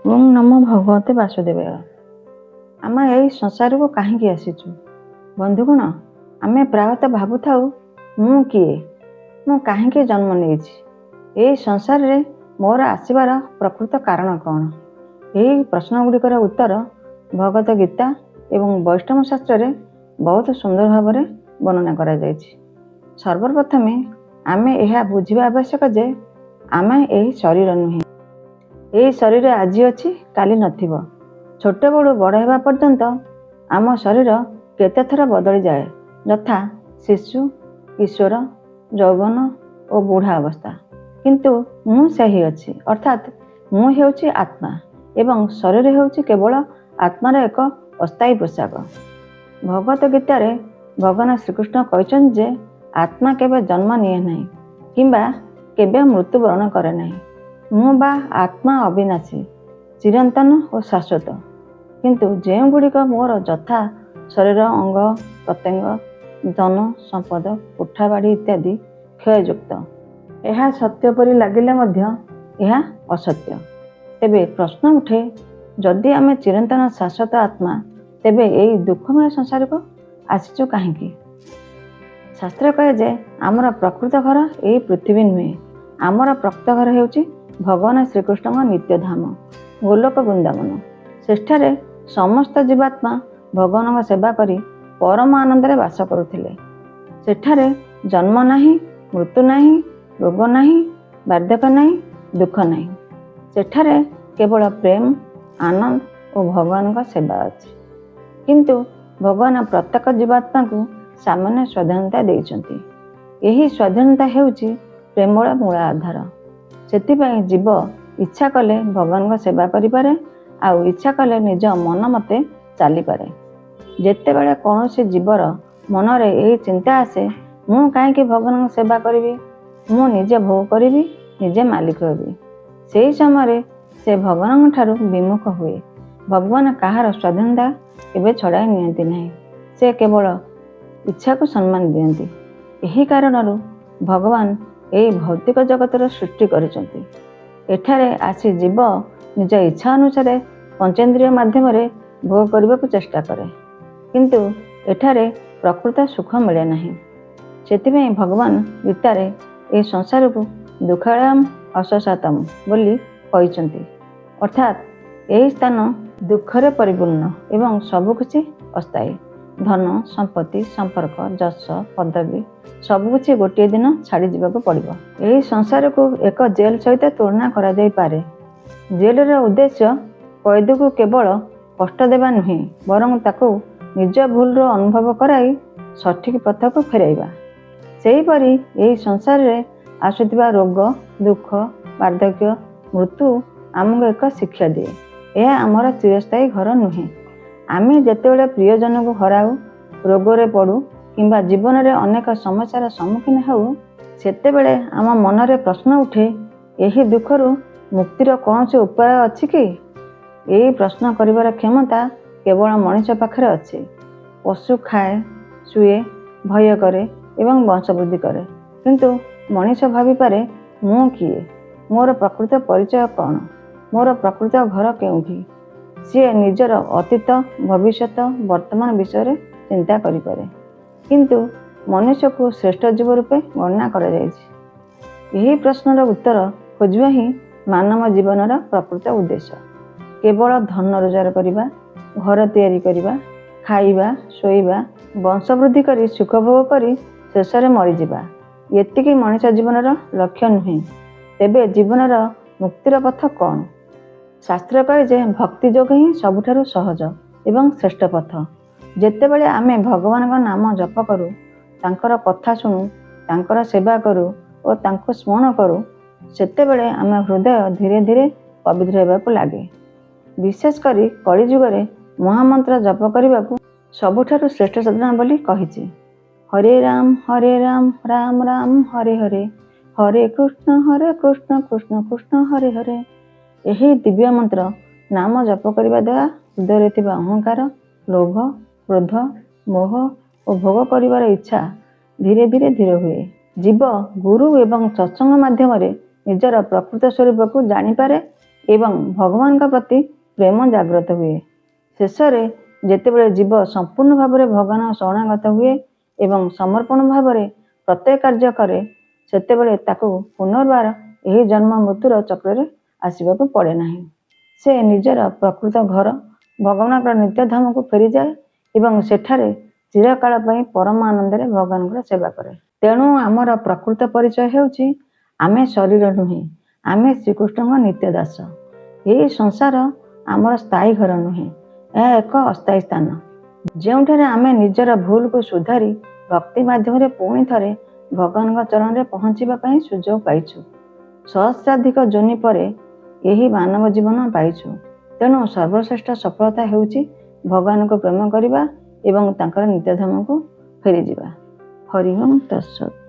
ଓಂ ନମୋ ଭଗବତେ ବାସୁଦେବାୟ। ଆମେ ଏଇ ସଂସାରକୁ କାହିଁକି ଆସିଛୁ? ବନ୍ଧୁଗଣ, ଆମେ ପ୍ରାୟତଃ ଭାବୁଥାଉ ମୁଁ କିଏ, ମୁଁ କାହିଁକି ଜନ୍ମ ନେଇଛି, ଏଇ ସଂସାରରେ ମୋର ଆସିବାର ପ୍ରକୃତ କାରଣ କ'ଣ? ଏହି ପ୍ରଶ୍ନଗୁଡ଼ିକର ଉତ୍ତର ଭଗବତ ଗୀତା ଏବଂ ବୈଷ୍ଣବ ଶାସ୍ତ୍ରରେ ବହୁତ ସୁନ୍ଦର ଭାବରେ ବର୍ଣ୍ଣନା କରାଯାଇଛି। ସର୍ବପ୍ରଥମେ ଆମେ ଏହା ବୁଝିବା ଆବଶ୍ୟକ ଯେ ଆମେ ଏହି ଶରୀର ନୁହେଁ। ଏହି ଶରୀର ଆଜି ଅଛି, କାଲି ନଥିବ। ଛୋଟବେଳୁ ବଡ଼ ହେବା ପର୍ଯ୍ୟନ୍ତ ଆମ ଶରୀର କେତେଥର ବଦଳିଯାଏ, ଯଥା ଶିଶୁ, କିଶୋର, ଯୌବନ ଓ ବୁଢ଼ା ଅବସ୍ଥା। କିନ୍ତୁ ମୁଁ ସେହି ଅଛି, ଅର୍ଥାତ୍ ମୁଁ ହେଉଛି ଆତ୍ମା ଏବଂ ଶରୀର ହେଉଛି କେବଳ ଆତ୍ମାର ଏକ ଅସ୍ଥାୟୀ ପୋଷାକ। ଭଗବତ ଗୀତାରେ ଭଗବାନ ଶ୍ରୀକୃଷ୍ଣ କହିଛନ୍ତି ଯେ ଆତ୍ମା କେବେ ଜନ୍ମ ନିଏ ନାହିଁ କିମ୍ବା କେବେ ମୃତ୍ୟୁବରଣ କରେ ନାହିଁ। ମୁଁ ବା ଆତ୍ମା ଅବିନାଶୀ, ଚିରନ୍ତନ ଓ ଶାଶ୍ୱତ। କିନ୍ତୁ ଯେଉଁଗୁଡ଼ିକ ମୋର ଯଥା ଶରୀର, ଅଙ୍ଗ ପ୍ରତ୍ୟଙ୍ଗ, ଧନ ସମ୍ପଦ, କୋଠାବାଡ଼ି ଇତ୍ୟାଦି କ୍ଷୟଯୁକ୍ତ, ଏହା ସତ୍ୟ ପରି ଲାଗିଲେ ମଧ୍ୟ ଏହା ଅସତ୍ୟ। ତେବେ ପ୍ରଶ୍ନ ଉଠେ, ଯଦି ଆମେ ଚିରନ୍ତନ ଶାଶ୍ୱତ ଆତ୍ମା, ତେବେ ଏହି ଦୁଃଖମୟ ସଂସାରକୁ ଆସିଛୁ କାହିଁକି? ଶାସ୍ତ୍ର କହେ ଯେ ଆମର ପ୍ରକୃତ ଘର ଏହି ପୃଥିବୀ ନୁହେଁ। ଆମର ପ୍ରକୃତ ଘର ହେଉଛି ଭଗବାନ ଶ୍ରୀକୃଷ୍ଣଙ୍କ ନିତ୍ୟଧାମ ଗୋଲୋକ ବୃନ୍ଦାବନ। ସେଠାରେ ସମସ୍ତ ଜୀବାତ୍ମା ଭଗବାନଙ୍କ ସେବା କରି ପରମ ଆନନ୍ଦରେ ବାସ କରୁଥିଲେ। ସେଠାରେ ଜନ୍ମ ନାହିଁ, ମୃତ୍ୟୁ ନାହିଁ, ରୋଗ ନାହିଁ, ବାର୍ଦ୍ଧକ୍ୟ ନାହିଁ, ଦୁଃଖ ନାହିଁ। ସେଠାରେ କେବଳ ପ୍ରେମ, ଆନନ୍ଦ ଓ ଭଗବାନଙ୍କ ସେବା ଅଛି। କିନ୍ତୁ ଭଗବାନ ପ୍ରତ୍ୟେକ ଜୀବାତ୍ମାକୁ ସାମାନ୍ୟ ସ୍ୱାଧୀନତା ଦେଇଛନ୍ତି। ଏହି ସ୍ୱାଧୀନତା ହେଉଛି ପ୍ରେମର ମୂଳ ଆଧାର। ସେଥିପାଇଁ ଜୀବ ଇଚ୍ଛା କଲେ ଭଗବାନଙ୍କ ସେବା କରିପାରେ, ଆଉ ଇଚ୍ଛା କଲେ ନିଜ ମନ ମତେ ଚାଲିପାରେ। ଯେତେବେଳେ କୌଣସି ଜୀବର ମନରେ ଏହି ଚିନ୍ତା ଆସେ, ମୁଁ କାହିଁକି ଭଗବାନଙ୍କ ସେବା କରିବି, ମୁଁ ନିଜେ ଭୋଗ କରିବି, ନିଜେ ମାଲିକ ହେବି, ସେହି ସମୟରେ ସେ ଭଗବାନଙ୍କ ଠାରୁ ବିମୁଖ ହୁଏ। ଭଗବାନ କାହାର ସ୍ୱାଧୀନତା କେବେ ଛଡ଼ାଇ ନିଅନ୍ତି ନାହିଁ, ସେ କେବଳ ଇଚ୍ଛାକୁ ସମ୍ମାନ ଦିଅନ୍ତି। ଏହି କାରଣରୁ ଭଗବାନ ଏହି ଭୌତିକ ଜଗତର ସୃଷ୍ଟି କରିଛନ୍ତି। ଏଠାରେ ଆସି ଜୀବ ନିଜ ଇଚ୍ଛା ଅନୁସାରେ ପଞ୍ଚେନ୍ଦ୍ରିୟ ମାଧ୍ୟମରେ ଭୋଗ କରିବାକୁ ଚେଷ୍ଟା କରେ, କିନ୍ତୁ ଏଠାରେ ପ୍ରକୃତ ସୁଖ ମିଳେ ନାହିଁ। ସେଥିପାଇଁ ଭଗବାନ ଗୀତାରେ ଏହି ସଂସାରକୁ ଦୁଃଖାଳୟମ୍ ଅଶୋଷାତମ୍ ବୋଲି କହିଛନ୍ତି, ଅର୍ଥାତ୍ ଏହି ସ୍ଥାନ ଦୁଃଖରେ ପରିପୂର୍ଣ୍ଣ ଏବଂ ସବୁକିଛି ଅସ୍ଥାୟୀ। ଧନ ସମ୍ପତ୍ତି, ସମ୍ପର୍କ, ଯଶ, ପଦବୀ ସବୁକିଛି ଗୋଟିଏ ଦିନ ଛାଡ଼ି ଯିବାକୁ ପଡ଼ିବ। ଏହି ସଂସାରକୁ ଏକ ଜେଲ ସହିତ ତୁଳନା କରାଯାଇପାରେ। ଜେଲର ଉଦ୍ଦେଶ୍ୟ କଏଦୀକୁ କେବଳ କଷ୍ଟ ଦେବା ନୁହେଁ, ବରଂ ତାକୁ ନିଜ ଭୁଲର ଅନୁଭବ କରାଇ ସଠିକ୍ ପଥକୁ ଫେରାଇବା। ସେହିପରି ଏହି ସଂସାରରେ ଆସୁଥିବା ରୋଗ, ଦୁଃଖ, ବାର୍ଦ୍ଧକ୍ୟ, ମୃତ୍ୟୁ ଆମକୁ ଏକ ଶିକ୍ଷା ଦିଏ। ଏହା ଆମର ଚିରସ୍ଥାୟୀ ଘର ନୁହେଁ। ଆମେ ଯେତେବେଳେ ପ୍ରିୟଜନକୁ ହରାଉ, ରୋଗରେ ପଡ଼ୁ କିମ୍ବା ଜୀବନରେ ଅନେକ ସମସ୍ୟାର ସମ୍ମୁଖୀନ ହେଉ, ସେତେବେଳେ ଆମ ମନରେ ପ୍ରଶ୍ନ ଉଠେ, ଏହି ଦୁଃଖରୁ ମୁକ୍ତିର କୌଣସି ଉପାୟ ଅଛି କି? ଏହି ପ୍ରଶ୍ନ କରିବାର କ୍ଷମତା କେବଳ ମଣିଷ ପାଖରେ ଅଛି। ପଶୁ ଖାଏ, ଶୁଏ, ଭୟ କରେ ଏବଂ ବଂଶବୃଦ୍ଧି କରେ, କିନ୍ତୁ ମଣିଷ ଭାବିପାରେ ମୁଁ କିଏ, ମୋର ପ୍ରକୃତ ପରିଚୟ କ'ଣ, ମୋର ପ୍ରକୃତ ଘର କେଉଁଠି? ସିଏ ନିଜର ଅତୀତ, ଭବିଷ୍ୟତ, ବର୍ତ୍ତମାନ ବିଷୟରେ ଚିନ୍ତା କରିପାରେ। କିନ୍ତୁ ମନୁଷ୍ୟକୁ ଶ୍ରେଷ୍ଠ ଜୀବ ରୂପେ ଗଣନା କରାଯାଇଛି। ଏହି ପ୍ରଶ୍ନର ଉତ୍ତର ଖୋଜିବା ହିଁ ମାନବ ଜୀବନର ପ୍ରକୃତ ଉଦ୍ଦେଶ୍ୟ। କେବଳ ଧନ ରୋଜଗାର କରିବା, ଘର ତିଆରି କରିବା, ଖାଇବା, ଶୋଇବା, ବଂଶବୃଦ୍ଧି କରି ସୁଖ ଭୋଗ କରି ଶେଷରେ ମରିଯିବା, ଏତିକି ମଣିଷ ଜୀବନର ଲକ୍ଷ୍ୟ ନୁହେଁ। ତେବେ ଜୀବନର ମୁକ୍ତିର ପଥ କ'ଣ? ଶାସ୍ତ୍ର କହେ ଯେ ଭକ୍ତି ଯୋଗ ହିଁ ସବୁଠାରୁ ସହଜ ଏବଂ ଶ୍ରେଷ୍ଠ ପଥ। ଯେତେବେଳେ ଆମେ ଭଗବାନଙ୍କ ନାମ ଜପ କରୁ, ତାଙ୍କର କଥା ଶୁଣୁ, ତାଙ୍କର ସେବା କରୁ ଓ ତାଙ୍କୁ ସ୍ମରଣ କରୁ, ସେତେବେଳେ ଆମ ହୃଦୟ ଧୀରେ ଧୀରେ ପବିତ୍ର ହେବାକୁ ଲାଗେ। ବିଶେଷ କରି କଳିଯୁଗରେ ମହାମନ୍ତ୍ର ଜପ କରିବାକୁ ସବୁଠାରୁ ଶ୍ରେଷ୍ଠ ସାଧନା ବୋଲି କହିଛି। ହରେ ରାମ, ରାମ ରାମ, ହରେ ହରେ, ହରେ କୃଷ୍ଣ, କୃଷ୍ଣ କୃଷ୍ଣ, ହରେ ହରେ। ଏହି ଦିବ୍ୟ ମନ୍ତ୍ର ନାମ ଜପ କରିବା ଦ୍ୱାରା ହୃଦୟରେ ଥିବା ଅହଙ୍କାର, ଲୋଭ, କ୍ରୋଧ, ମୋହ ଓ ଭୋଗ କରିବାର ଇଚ୍ଛା ଧୀରେ ଧୀରେ ଦୂର ହୁଏ। ଜୀବ ଗୁରୁ ଏବଂ ସତ୍ସଙ୍ଗ ମାଧ୍ୟମରେ ନିଜର ପ୍ରକୃତ ସ୍ୱରୂପକୁ ଜାଣିପାରେ ଏବଂ ଭଗବାନଙ୍କ ପ୍ରତି ପ୍ରେମ ଜାଗ୍ରତ ହୁଏ। ଶେଷରେ ଯେତେବେଳେ ଜୀବ ସମ୍ପୂର୍ଣ୍ଣ ଭାବରେ ଭଗବାନ ଶରଣାଗତ ହୁଏ ଏବଂ ସମର୍ପଣ ଭାବରେ ପ୍ରତ୍ୟେକ କାର୍ଯ୍ୟ କରେ, ସେତେବେଳେ ତାକୁ ପୁନର୍ବାର ଏହି ଜନ୍ମ ମୃତ୍ୟୁର ଚକ୍ରରେ ଆସିବାକୁ ପଡ଼େ ନାହିଁ। ସେ ନିଜର ପ୍ରକୃତ ଘର ଭଗବାନଙ୍କର ନିତ୍ୟଧାମକୁ ଫେରିଯାଏ ଏବଂ ସେଠାରେ ଚିରକାଳ ପାଇଁ ପରମ ଆନନ୍ଦରେ ଭଗବାନଙ୍କର ସେବା କରେ। ତେଣୁ ଆମର ପ୍ରକୃତ ପରିଚୟ ହେଉଛି ଆମେ ଶରୀର ନୁହେଁ, ଆମେ ଶ୍ରୀକୃଷ୍ଣଙ୍କ ନିତ୍ୟ ଦାସ। ଏହି ସଂସାର ଆମର ସ୍ଥାୟୀ ଘର ନୁହେଁ, ଏହା ଏକ ଅସ୍ଥାୟୀ ସ୍ଥାନ, ଯେଉଁଠାରେ ଆମେ ନିଜର ଭୁଲକୁ ସୁଧାରି ଭକ୍ତି ମାଧ୍ୟମରେ ପୁଣି ଥରେ ଭଗବାନଙ୍କ ଚରଣରେ ପହଞ୍ଚିବା ପାଇଁ ସୁଯୋଗ ପାଇଛୁ। ସହସ୍ରାଧିକ ଯୋନି ପରେ ଏହି ମାନବ ଜୀବନ ପାଇଛୁ। ତେଣୁ ସର୍ବଶ୍ରେଷ୍ଠ ସଫଳତା ହେଉଛି ଭଗବାନଙ୍କୁ ପ୍ରେମ କରିବା ଏବଂ ତାଙ୍କର ନିତ୍ୟଧାମକୁ ଫେରିଯିବା। ହରି ଓମ୍ ତତ୍ସତ୍।